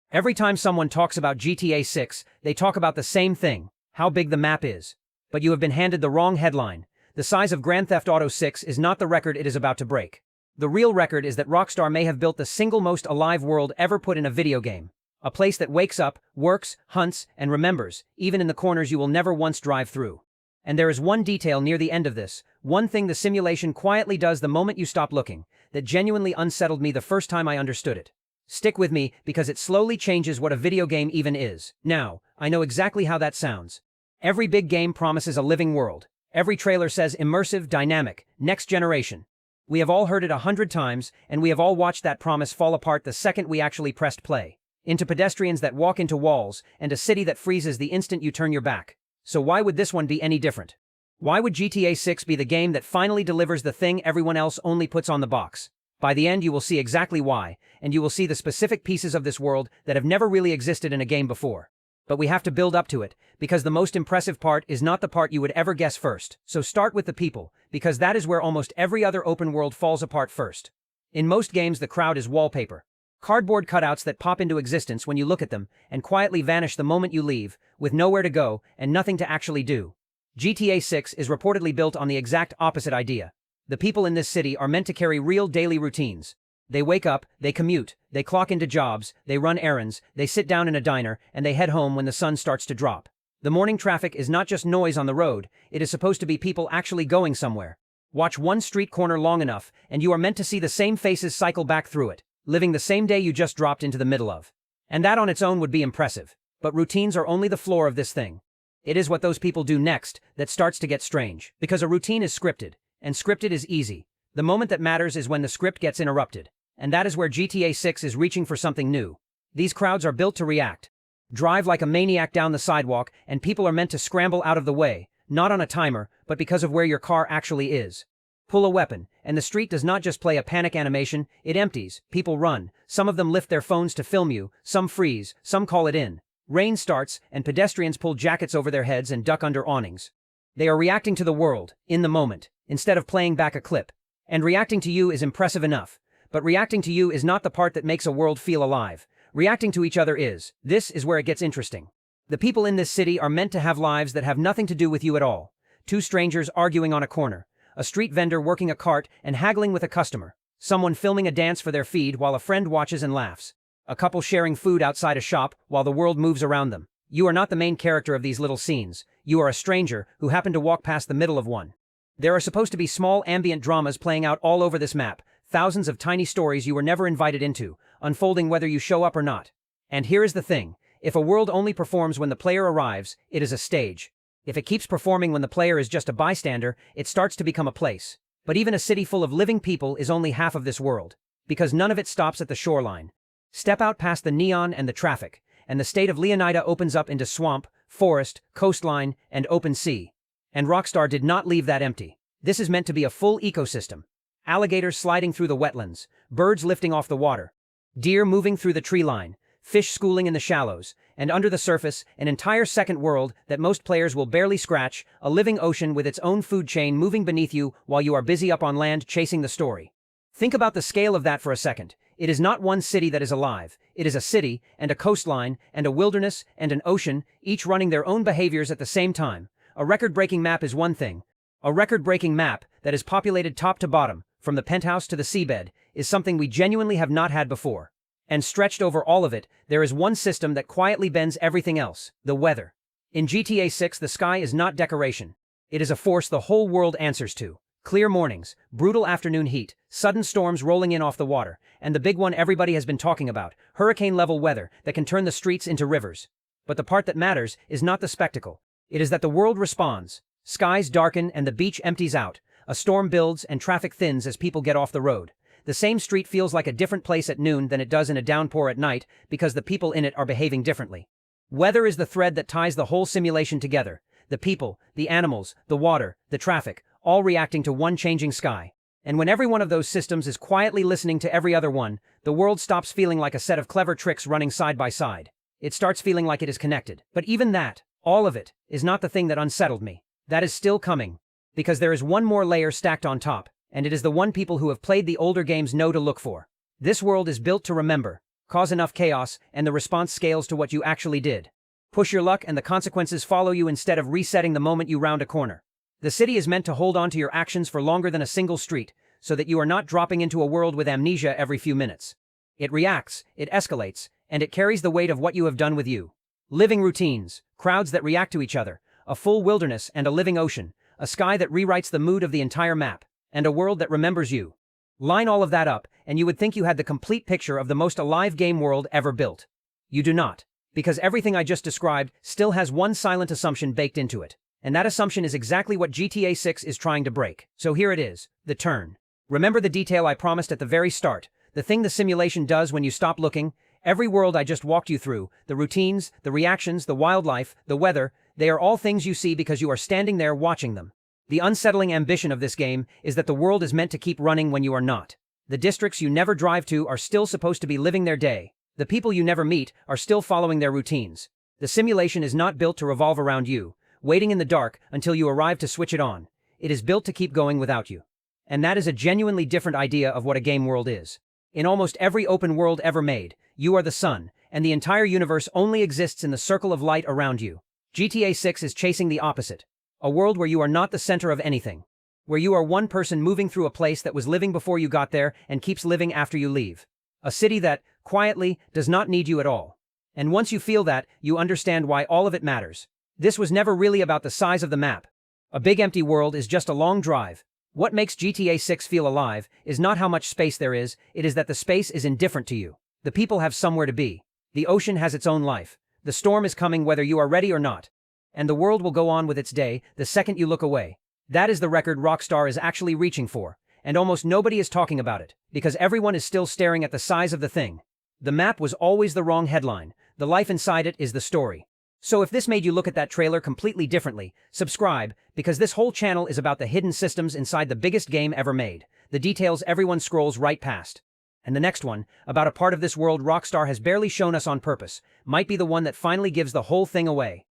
Every time someone talks about GTA 6, they talk about the same thing, how big the map is. But you have been handed the wrong headline. The size of Grand Theft Auto 6 is not the record it is about to break. The real record is that Rockstar may have built the single most alive world ever put in a video game. A place that wakes up, works, hunts, and remembers, even in the corners you will never once drive through. And there is one detail near the end of this, one thing the simulation quietly does the moment you stop looking, that genuinely unsettled me the first time I understood it. Stick with me, because it slowly changes what a video game even is. Now, I know exactly how that sounds. Every big game promises a living world. Every trailer says immersive, dynamic, next generation. We have all heard it 100 times, and we have all watched that promise fall apart the second we actually pressed play. Into pedestrians that walk into walls, and a city that freezes the instant you turn your back. So why would this one be any different? Why would GTA 6 be the game that finally delivers the thing everyone else only puts on the box? By the end you will see exactly why, and you will see the specific pieces of this world that have never really existed in a game before. But we have to build up to it, because the most impressive part is not the part you would ever guess first. So start with the people, because that is where almost every other open world falls apart first. In most games the crowd is wallpaper. Cardboard cutouts that pop into existence when you look at them, and quietly vanish the moment you leave, with nowhere to go, and nothing to actually do. GTA 6 is reportedly built on the exact opposite idea. The people in this city are meant to carry real daily routines. They wake up, they commute, they clock into jobs, they run errands, they sit down in a diner, and they head home when the sun starts to drop. The morning traffic is not just noise on the road, it is supposed to be people actually going somewhere. Watch one street corner long enough, and you are meant to see the same faces cycle back through it, living the same day you just dropped into the middle of. And that on its own would be impressive. But routines are only the floor of this thing. It is what those people do next that starts to get strange, because a routine is scripted. And scripted is easy. The moment that matters is when the script gets interrupted. And that is where GTA 6 is reaching for something new. These crowds are built to react. Drive like a maniac down the sidewalk, and people are meant to scramble out of the way, not on a timer, but because of where your car actually is. Pull a weapon, and the street does not just play a panic animation, it empties, people run, some of them lift their phones to film you, some freeze, some call it in. Rain starts, and pedestrians pull jackets over their heads and duck under awnings. They are reacting to the world, in the moment, instead of playing back a clip. And reacting to you is impressive enough. But reacting to you is not the part that makes a world feel alive. Reacting to each other is. This is where it gets interesting. The people in this city are meant to have lives that have nothing to do with you at all. Two strangers arguing on a corner. A street vendor working a cart and haggling with a customer. Someone filming a dance for their feed while a friend watches and laughs. A couple sharing food outside a shop while the world moves around them. You are not the main character of these little scenes. You are a stranger who happened to walk past the middle of one. There are supposed to be small ambient dramas playing out all over this map, thousands of tiny stories you were never invited into, unfolding whether you show up or not. And here is the thing, if a world only performs when the player arrives, it is a stage. If it keeps performing when the player is just a bystander, it starts to become a place. But even a city full of living people is only half of this world, because none of it stops at the shoreline. Step out past the neon and the traffic, and the state of Leonida opens up into swamp, forest, coastline, and open sea. And Rockstar did not leave that empty. This is meant to be a full ecosystem. Alligators sliding through the wetlands, birds lifting off the water, deer moving through the tree line, fish schooling in the shallows, and under the surface, an entire second world that most players will barely scratch, a living ocean with its own food chain moving beneath you while you are busy up on land chasing the story. Think about the scale of that for a second. It is not one city that is alive. It is a city, and a coastline, and a wilderness, and an ocean, each running their own behaviors at the same time. A record-breaking map is one thing. A record-breaking map that is populated top to bottom, from the penthouse to the seabed, is something we genuinely have not had before. And stretched over all of it, there is one system that quietly bends everything else: the weather. In GTA 6, the sky is not decoration. It is a force the whole world answers to. Clear mornings, brutal afternoon heat, sudden storms rolling in off the water, and the big one everybody has been talking about, hurricane-level weather that can turn the streets into rivers. But the part that matters is not the spectacle. It is that the world responds. Skies darken and the beach empties out. A storm builds and traffic thins as people get off the road. The same street feels like a different place at noon than it does in a downpour at night because the people in it are behaving differently. Weather is the thread that ties the whole simulation together. The people, the animals, the water, the traffic, all reacting to one changing sky. And when every one of those systems is quietly listening to every other one, the world stops feeling like a set of clever tricks running side by side. It starts feeling like it is connected. But even that, all of it, is not the thing that unsettled me. That is still coming. Because there is one more layer stacked on top, and it is the one people who have played the older games know to look for. This world is built to remember. Cause enough chaos, and the response scales to what you actually did. Push your luck and the consequences follow you instead of resetting the moment you round a corner. The city is meant to hold on to your actions for longer than a single street, so that you are not dropping into a world with amnesia every few minutes. It reacts, it escalates, and it carries the weight of what you have done with you. Living routines, crowds that react to each other, a full wilderness and a living ocean, a sky that rewrites the mood of the entire map, and a world that remembers you. Line all of that up, and you would think you had the complete picture of the most alive game world ever built. You do not, because everything I just described still has one silent assumption baked into it. And that assumption is exactly what GTA 6 is trying to break. So here it is, the turn. Remember the detail I promised at the very start, the thing the simulation does when you stop looking? Every world I just walked you through, the routines, the reactions, the wildlife, the weather, they are all things you see because you are standing there watching them. The unsettling ambition of this game is that the world is meant to keep running when you are not. The districts you never drive to are still supposed to be living their day. The people you never meet are still following their routines. The simulation is not built to revolve around you, waiting in the dark until you arrive to switch it on. It is built to keep going without you. And that is a genuinely different idea of what a game world is. In almost every open world ever made, you are the sun, and the entire universe only exists in the circle of light around you. GTA 6 is chasing the opposite. A world where you are not the center of anything. Where you are one person moving through a place that was living before you got there and keeps living after you leave. A city that, quietly, does not need you at all. And once you feel that, you understand why all of it matters. This was never really about the size of the map. A big empty world is just a long drive. What makes GTA 6 feel alive is not how much space there is, it is that the space is indifferent to you. The people have somewhere to be. The ocean has its own life. The storm is coming whether you are ready or not. And the world will go on with its day the second you look away. That is the record Rockstar is actually reaching for, and almost nobody is talking about it, because everyone is still staring at the size of the thing. The map was always the wrong headline, the life inside it is the story. So if this made you look at that trailer completely differently, subscribe, because this whole channel is about the hidden systems inside the biggest game ever made, the details everyone scrolls right past. And the next one, about a part of this world Rockstar has barely shown us on purpose, might be the one that finally gives the whole thing away.